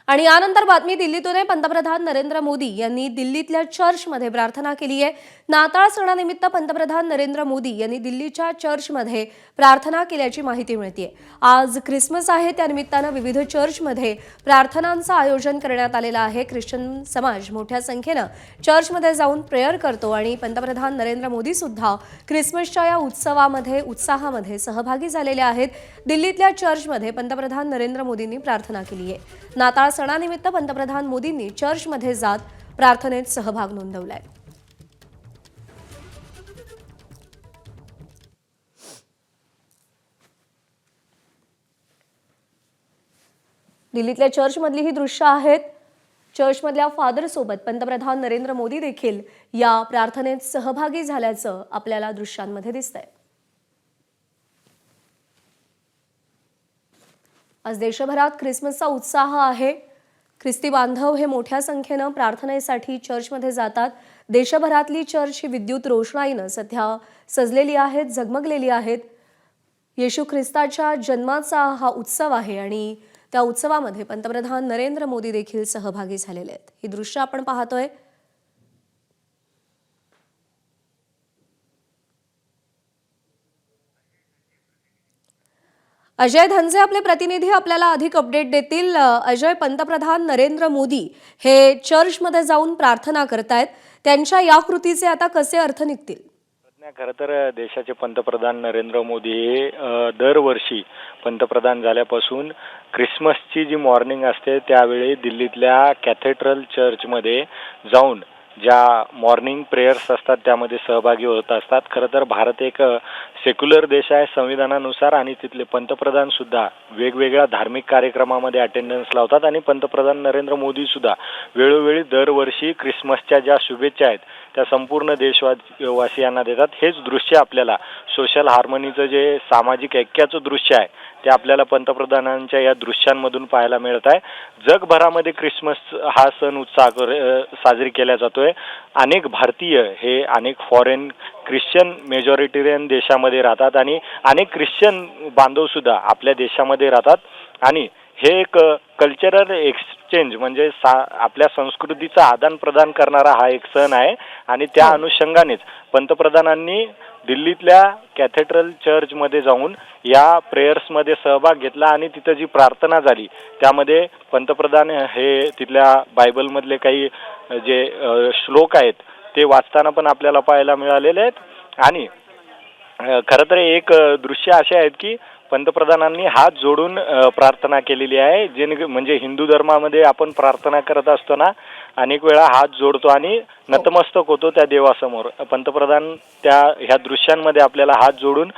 आणि यानंतर बातमी दिल्लीतून आहे। पंतप्रधान नरेंद्र मोदी यांनी दिल्लीतल्या चर्चमध्ये प्रार्थना केली आहे। नाताळ सणानिमित्त पंतप्रधान नरेंद्र मोदी यांनी दिल्लीच्या चर्चमध्ये प्रार्थना केल्याची माहिती मिळते। आज ख्रिसमस आहे, त्या निमित्ताने विविध चर्चमध्ये प्रार्थनांचं आयोजन करण्यात आलेलं आहे। ख्रिश्चन समाज मोठ्या संख्येने चर्चमध्ये जाऊन प्रेयर करतो आणि पंतप्रधान नरेंद्र मोदी सुद्धा ख्रिसमसच्या या उत्साहामध्ये सहभागी झालेले आहेत। दिल्लीतल्या चर्चमध्ये पंतप्रधान नरेंद्र मोदींनी प्रार्थना केली आहे। नाताळ सणानिमित्त पंतप्रधान मोदींनी चर्चमध्ये जात प्रार्थनेत सहभाग नोंदवलाय। दिल्लीतल्या चर्चमधली ही दृश्य आहेत। चर्चमधल्या फादर सोबत पंतप्रधान नरेंद्र मोदी देखील या प्रार्थनेत सहभागी झाल्याचं आपल्याला दृश्यांमध्ये दिसतंय। आज देशभरात ख्रिसमसचा उत्साह आहे। ख्रिस्ती बांधव हे मोठ्या संख्येने प्रार्थनेसाठी चर्चमध्ये जातात। देशभरातली चर्च ही विद्युत रोषणाईने सध्या सजलेली आहेत, झगमगलेली आहेत। येशू ख्रिस्ताच्या जन्माचा हा उत्सव आहे आणि त्या उत्सवामध्ये पंतप्रधान नरेंद्र मोदी देखील सहभागी झालेले आहेत। ही दृश्य आपण पाहतोय। अजय धनजे आपले प्रतिनिधी आपल्याला अधिक अपडेट देतील। अजय, पंतप्रधान नरेंद्र मोदी हे चर्चमध्ये जाऊन प्रार्थना करतायत, त्यांच्या या कृतीचे आता कसे अर्थ निघतील? खरं तर देशाचे पंतप्रधान नरेंद्र मोदी हे दरवर्षी पंतप्रधान झाल्यापासून ख्रिसमसची जी मॉर्निंग असते त्यावेळी दिल्लीतल्या कॅथेड्रल चर्चमध्ये जाऊन ज्या मॉर्निंग प्रेयर्स असतात त्यामध्ये सहभागी होत असतात। खरं तर भारत एक सेक्युलर देश आहे संविधानानुसार, आणि तिथले पंतप्रधान सुद्धा वेगवेगळ्या धार्मिक कार्यक्रमामध्ये अटेंडन्स लावतात आणि पंतप्रधान नरेंद्र मोदी सुद्धा वेळोवेळी दरवर्षी ख्रिसमसच्या ज्या शुभेच्छा आहेत त्या संपूर्ण देशवासियांना देतात। हेच दृश्य आपल्याला सोशल हार्मनीचं जे सामाजिक ऐक्याचं दृश्य आहे ते आपल्याला पंतप्रधानांच्या या दृश्यांमधून पाहायला मिळत आहे। जगभरामध्ये ख्रिसमस हा सण साजरी केला जातोय। अनेक भारतीय हे अनेक फॉरेन ख्रिश्चन मेजॉरिटेरियन देशामध्ये राहतात आणि अनेक ख्रिश्चन बांधव सुद्धा आपल्या देशामध्ये राहतात आणि हे एक कल्चरल एक्सचेंज म्हणजे आपल्या संस्कृतीचा आदान प्रदान करणारा हा एक सण आहे आणि त्या अनुषंगानेच पंतप्रधानांनी दिल्लीतल्या कॅथेड्रल चर्चमध्ये जाऊन या प्रेयर्समध्ये सहभाग घेतला आणि तिथं जी प्रार्थना झाली त्यामध्ये पंतप्रधान हे तिथल्या बायबलमधले काही जे श्लोक आहेत ते वाचताना पण आपल्याला पाहायला मिळालेले आहेत। आणि खरं तर एक दृश्य असे आहेत की पंतप्रधानांनी हात जोडून प्रार्थना केलेली आहे। जे म्हणजे हिंदू धर्मामध्ये आपण प्रार्थना करत असतो ना, अनेक वेळा हात जोडतो आणि नतमस्तक होतो त्या देवासमोर। पंतप्रधान ह्या दृश्यांमध्ये आपल्याला हात जोडून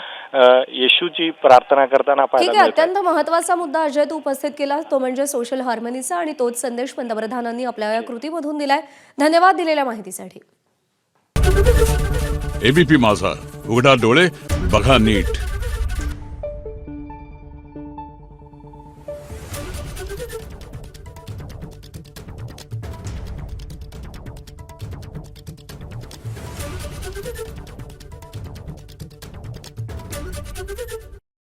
येशूची प्रार्थना करताना पाहायला मिळतं। अत्यंत महत्त्वाचा मुद्दा अजय तू उपस्थित केला, तो म्हणजे सोशल हार्मनीचा, आणि तोच संदेश पंतप्रधानांनी आपल्या या कृतीमधून दिलाय। धन्यवाद दिलेल्या माहितीसाठी। एबीपी माझा, उघडा डोळे बघा नीट।